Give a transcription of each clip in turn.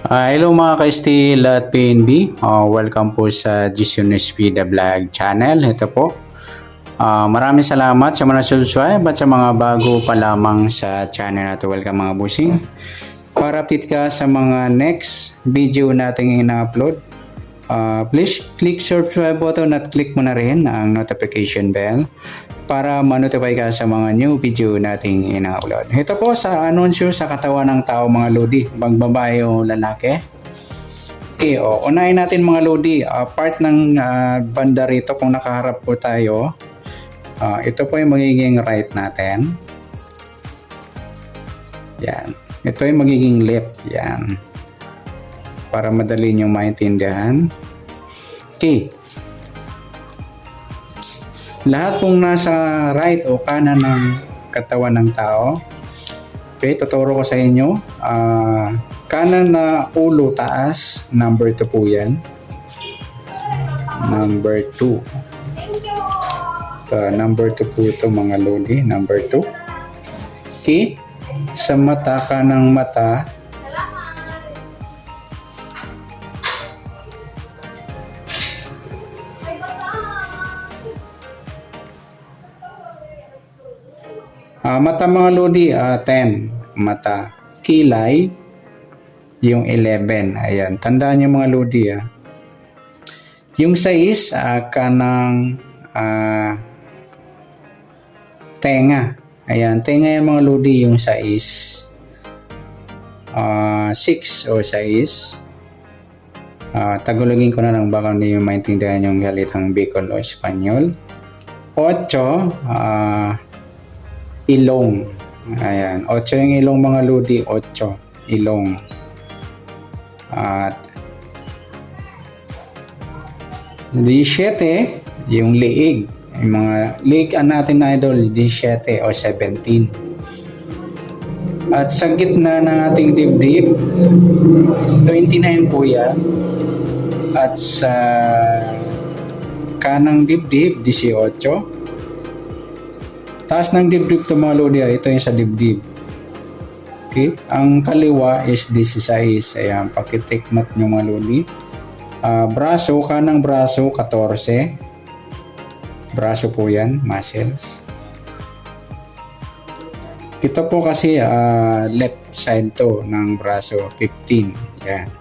Hello mga ka-steel at PNB. Welcome po sa Gisiones Vida Vlog channel. Ito po. Maraming salamat sa mga subscribe at sa mga bago pa lamang sa channel na ito. Welcome mga busing. Para update ka sa mga next video nating ina-upload, please click subscribe button at click mo na rin ang notification bell para ma-notify ka sa mga new video nating ina-upload. Ito po sa anunsyo sa katawan ng tao mga lodi, bang babae o lalaki. Okay, unahin natin mga lodi, part ng banda rito kung nakaharap po tayo. Ito po yung magiging right natin. Yan. Ito yung magiging left. Yan. Para madali nyo maintindihan. Okay. Lahat pong nasa right o kanan ng katawan ng tao. Okay, tuturo ko sa inyo. Kanan na ulo taas, number 2 po yan. Number 2. Number 2 po ito mga lodi, number 2. Okay, sa mata, kanang mata. Mata mga lodi, 10 mata. Kilay, yung 11. Ayan, tandaan nyo mga lodi. Yung 6, kanang tenga. Ayan, tenga yung mga lodi, yung 6. 6 o 6. Tagalogin ko na lang baka hindi yung maintindihan yung galitang Bicol o Espanyol. 8, ilong. Ayan. 8 yung ilong mga lodi. 8. Ilong. At 17. Yung liig. Yung mga liig natin na idol. 17 o 17. At sa gitna ng ating dibdib, 29 po yan. At sa kanang dibdib, 18. Taas ng dibdib ito mga lodi, ito yung sa dibdib. Okay, ang kaliwa is 16. Ayan, pakitik note nyo mga lodi. Braso, kanang braso 14. Braso po yan, muscles. Ito po kasi left side to ng braso, 15. Ayan.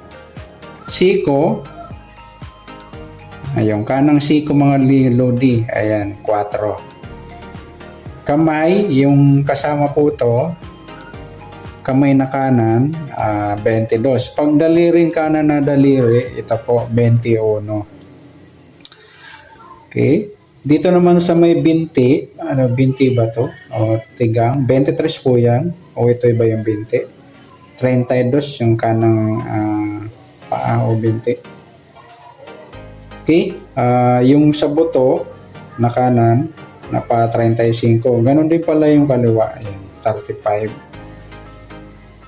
Siko, ayun, kanang siko mga lodi, ayan, 4. Kamay, yung kasama po to, kamay na kanan, 22. Pag daliring kanan na daliri, ito po, 21. Okay. Dito naman sa may binti, binti ba to? O tigang, 23 po yan. O ito iba yung binti. 32 yung kanang paa o binti. Okay. Yung sa buto, na kanan, na pa 35. Ganon din pala yung kaliwa. Ayan, 35.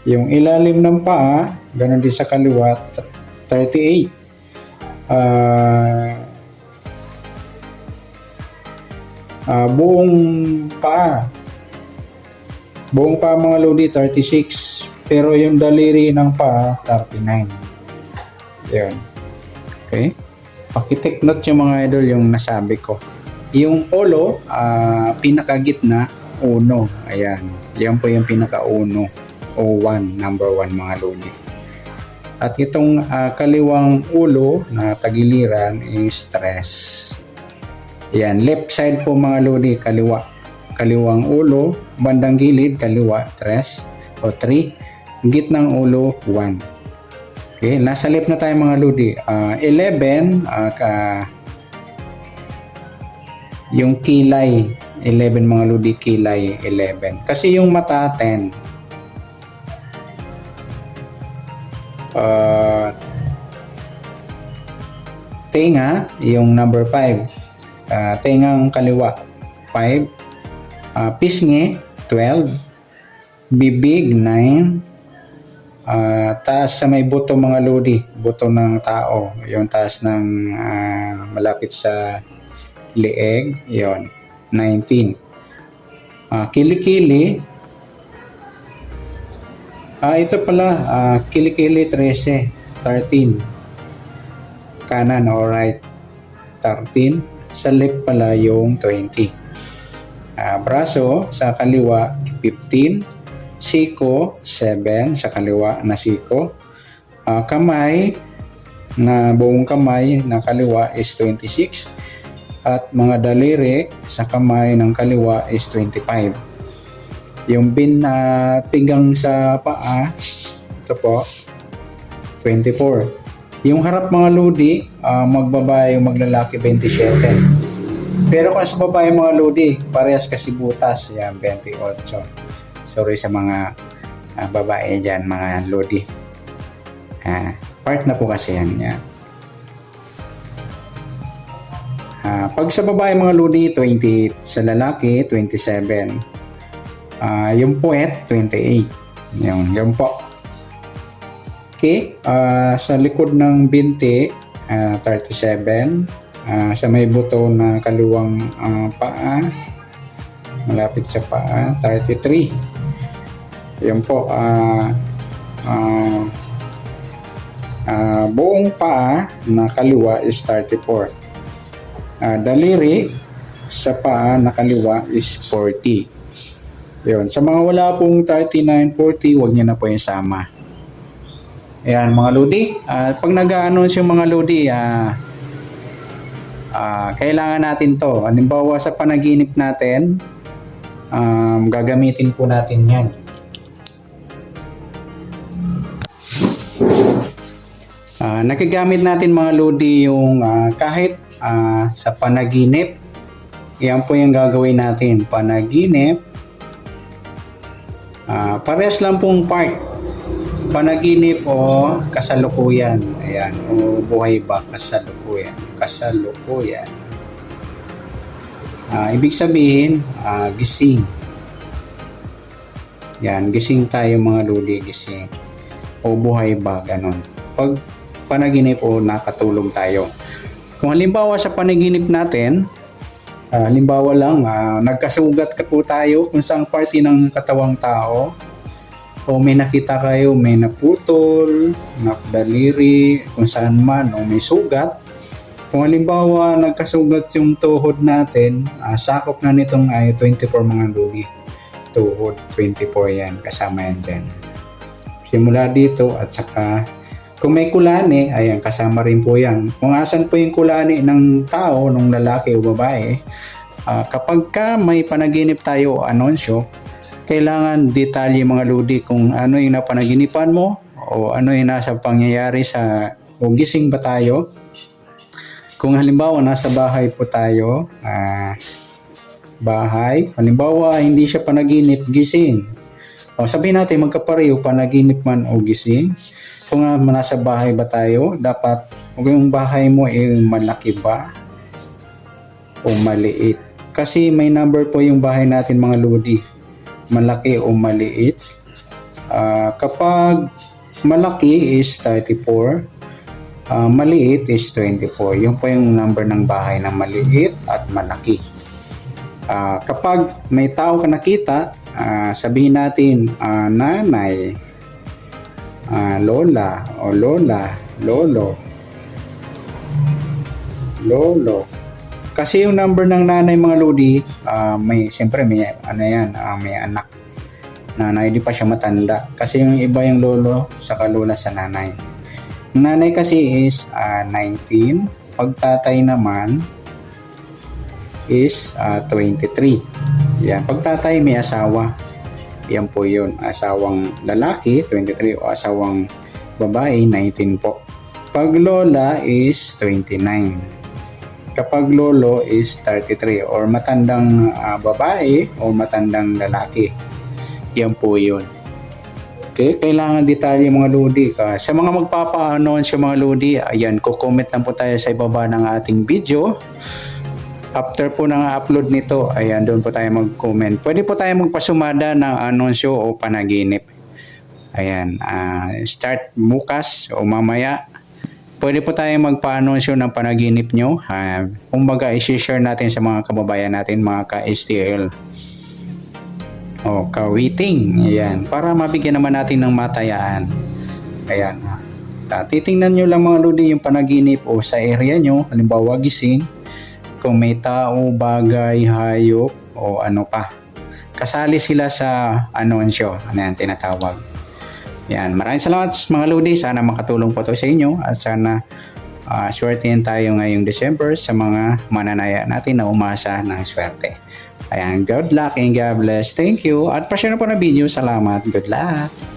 Yung ilalim ng paa, ganon din sa kaliwa, 38. Buong paa. Buong paa mga lodi, 36. Pero yung daliri ng paa, 39. Yun. Okay. Pakitik note yung mga idol yung nasabi ko. Yung ulo, pinakagitna, 1. Ayan. Yan po yung pinaka-1. O 1, number 1 mga lodi. At itong kaliwang ulo na tagiliran is 3. Ayan. Left side po mga lodi, kaliwa. Kaliwang ulo, bandang gilid, kaliwa, 3 o 3. Gitnang ulo, 1. Okay. Nasa left na tayo mga lodi. 11, yung kilay, 11 mga lodi, kilay, 11. Kasi yung mata, 10. Tenga, yung number 5. Tengang kaliwa, 5. Pisngi, 12. Bibig, 9. Taas sa may buto mga lodi, buto ng tao. Yung taas ng malapit sa leeg, yon 19. Kilikili, Ito pala, kilikili 13. Kanan o right 13. Sa left pala yung 20. Braso sa kaliwa 15. Siko 7 sa kaliwa na siko. Kamay na buong kamay na kaliwa is 26. At mga daliri sa kamay ng kaliwa is 25. Yung pinggang sa paa, ito po, 24. Yung harap mga lodi, magbabae yung maglalaki 27. Pero kung sa babae mga lodi, parehas kasi butas, yan 28. Sorry sa mga babae dyan, mga lodi. Part na po kasi yan. Pag sa babae mga lodi, 20. Sa lalaki, 27. Yung puwet, 28. Yung po. Okay. Sa likod ng binti, 37. Sa may buto na kaliwang paa, malapit sa paa, 33. Yung po. Buong paa na kaliwa is 34. Daliri sa paa na kaliwa is 40. Yun. Sa mga wala pong 39, 40, huwag niyo na po yung sama. Ayan mga lodi. Pag nag-a-announce yung mga lodi, kailangan natin to. Halimbawa sa panaginip natin, gagamitin po natin yan. Nagagamit natin mga lodi yung kahit sa panaginip. Yan po yung gagawin natin. Panaginip. Parehas lang pong part. Panaginip o kasalukuyan. Ayan. O buhay ba? Kasalukuyan. Kasalukuyan. Ibig sabihin, gising. Yan. Gising tayo mga lodi. Gising. O buhay ba? Ganon. Pag panaginip o nakatulog tayo. Kung halimbawa sa panaginip natin, halimbawa lang, nagkasugat ka po tayo kung saang parte ng katawang tao o may nakita kayo, may naputol, daliri, kung saan man o may sugat. Kung halimbawa nagkasugat yung tuhod natin, sakop na nitong 24 mga lodi. Tuhod, 24 yan, kasama yan dyan. Simula dito at saka kung may kulani, ayan, kasama rin po yan. Kung asan po yung kulani ng tao, ng lalaki o babae, kapag ka may panaginip tayo o anunsyo, kailangan detalye mga lodi kung ano yung napanaginipan mo o ano yung nasa pangyayari sa o gising ba tayo. Kung halimbawa nasa bahay po tayo, bahay, halimbawa hindi siya panaginip, gising. O sabihin natin magkapareho, panaginip man o gising. Kung nasa bahay ba tayo, dapat yung bahay mo ay malaki ba o maliit. Kasi may number po yung bahay natin mga lodi. Malaki o maliit. Kapag malaki is 34, maliit is 24. Yun po yung number ng bahay na maliit at malaki. Kapag may tao ka nakita, sabihin natin nanay, lola o lola, lolo, lolo. Kasi yung number ng nanay mga lodi, siyempre may may anak. Nanay, di pa siya matanda. Kasi yung iba yung lolo sa lola sa nanay. Yung nanay kasi is 19. Pag tatay naman is 23. Yan. Pag tatay may asawa. Yan po yun. Asawang lalaki, 23, o asawang babae, 19 po. Pag lola is 29. Kapag lolo is 33, or matandang babae o matandang lalaki. Yan po yun. Okay, kailangan detalye mga lodi. Sa mga magpapa-announce yung mga lodi, ayan, kukomment lang po tayo sa ibaba ng ating video. After po ng upload nito, ayan, doon po tayo mag-comment. Pwede po tayo magpasumada ng anunsyo o panaginip. Ayan, start bukas o mamaya. Pwede po tayo magpa-anunsyo ng panaginip nyo. Kumbaga, i-share natin sa mga kababayan natin, mga ka-STL. O, kawiting. Ayan. Para mabigyan naman natin ng matayaan. Ayan. Titingnan nyo lang mga lodi yung panaginip o sa area nyo. Halimbawa gising. Kung may tao, bagay, hayop o ano pa. Kasali sila sa anunsyo. Ano yan tinatawag. Yan. Maraming salamat mga lodi. Sana makatulong po to sa inyo. At sana swertein tayo ngayong December sa mga mananaya natin na umasa ng swerte. Ayan. Good luck and God bless. Thank you. At pa-share na po ng video. Salamat. Good luck.